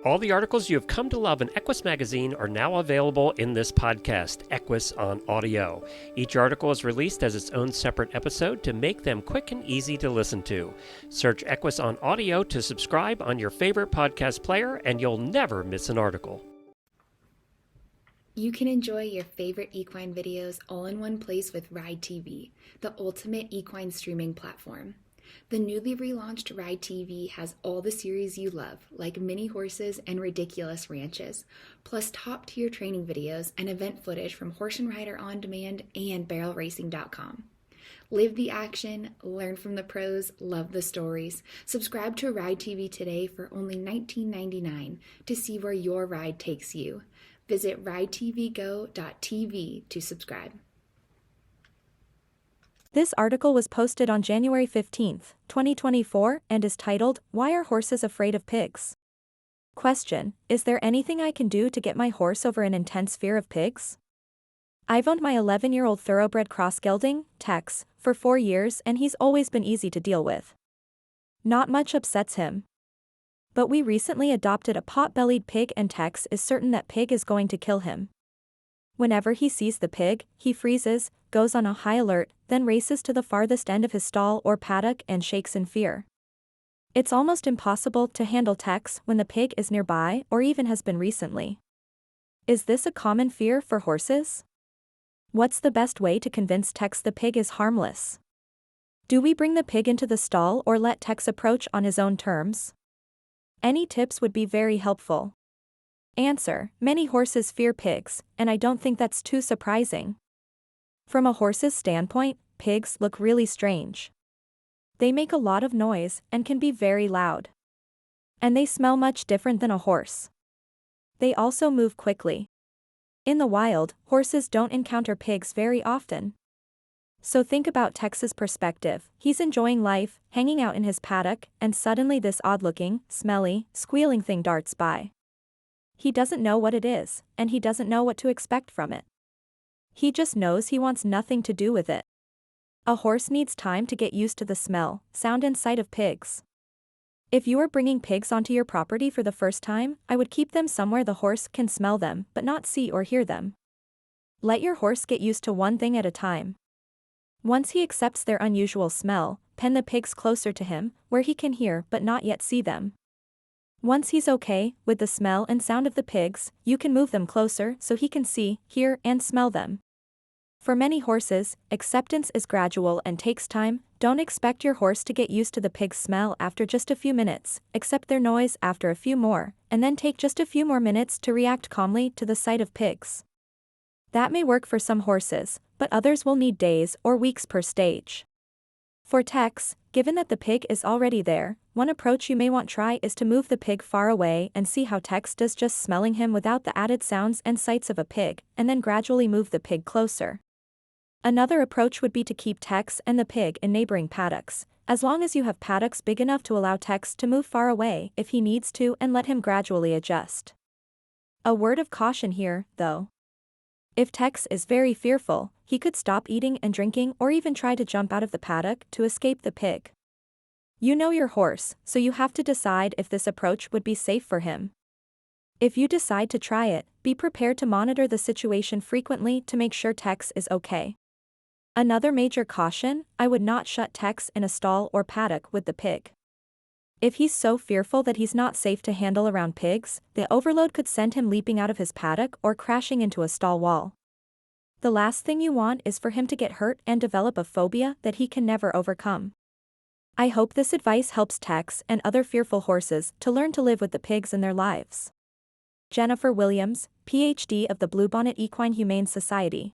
All the articles you have come to love in Equus magazine are now available in this podcast, Equus on Audio. Each article is released as its own separate episode to make them quick and easy to listen to. Search Equus on Audio to subscribe on your favorite podcast player, and you'll never miss an article. You can enjoy your favorite equine videos all in one place with Ride TV, the ultimate equine streaming platform. The newly relaunched Ride TV has all the series you love, like mini horses and ridiculous ranches, plus top-tier training videos and event footage from Horse and Rider On Demand and BarrelRacing.com. Live the action, learn from the pros, love the stories. Subscribe to Ride TV today for only $19.99 to see where your ride takes you. Visit ridetvgo.tv to subscribe. This article was posted on January 15, 2024, and is titled, "Why Are Horses Afraid of Pigs?" Question: Is there anything I can do to get my horse over an intense fear of pigs? I've owned my 11-year-old thoroughbred cross gelding, Tex, for 4 years, and he's always been easy to deal with. Not much upsets him. But we recently adopted a pot-bellied pig, and Tex is certain that pig is going to kill him. Whenever he sees the pig, he freezes, goes on a high alert, then races to the farthest end of his stall or paddock and shakes in fear. It's almost impossible to handle Tex when the pig is nearby or even has been recently. Is this a common fear for horses? What's the best way to convince Tex the pig is harmless? Do we bring the pig into the stall or let Tex approach on his own terms? Any tips would be very helpful. Answer: Many horses fear pigs, and I don't think that's too surprising. From a horse's standpoint, pigs look really strange. They make a lot of noise and can be very loud. And they smell much different than a horse. They also move quickly. In the wild, horses don't encounter pigs very often. So think about Tex's perspective. He's enjoying life, hanging out in his paddock, and suddenly this odd-looking, smelly, squealing thing darts by. He doesn't know what it is, and he doesn't know what to expect from it. He just knows he wants nothing to do with it. A horse needs time to get used to the smell, sound and sight of pigs. If you are bringing pigs onto your property for the first time, I would keep them somewhere the horse can smell them but not see or hear them. Let your horse get used to one thing at a time. Once he accepts their unusual smell, pen the pigs closer to him, where he can hear but not yet see them. Once he's okay with the smell and sound of the pigs, you can move them closer so he can see, hear, and smell them. For many horses, acceptance is gradual and takes time. Don't expect your horse to get used to the pig's smell after just a few minutes, accept their noise after a few more, and then take just a few more minutes to react calmly to the sight of pigs. That may work for some horses, but others will need days or weeks per stage. For Tex, given that the pig is already there, one approach you may want to try is to move the pig far away and see how Tex does just smelling him without the added sounds and sights of a pig, and then gradually move the pig closer. Another approach would be to keep Tex and the pig in neighboring paddocks, as long as you have paddocks big enough to allow Tex to move far away if he needs to, and let him gradually adjust. A word of caution here, though. If Tex is very fearful, he could stop eating and drinking or even try to jump out of the paddock to escape the pig. You know your horse, so you have to decide if this approach would be safe for him. If you decide to try it, be prepared to monitor the situation frequently to make sure Tex is okay. Another major caution: I would not shut Tex in a stall or paddock with the pig. If he's so fearful that he's not safe to handle around pigs, the overload could send him leaping out of his paddock or crashing into a stall wall. The last thing you want is for him to get hurt and develop a phobia that he can never overcome. I hope this advice helps Tex and other fearful horses to learn to live with the pigs in their lives. Jennifer Williams, Ph.D. of the Bluebonnet Equine Humane Society.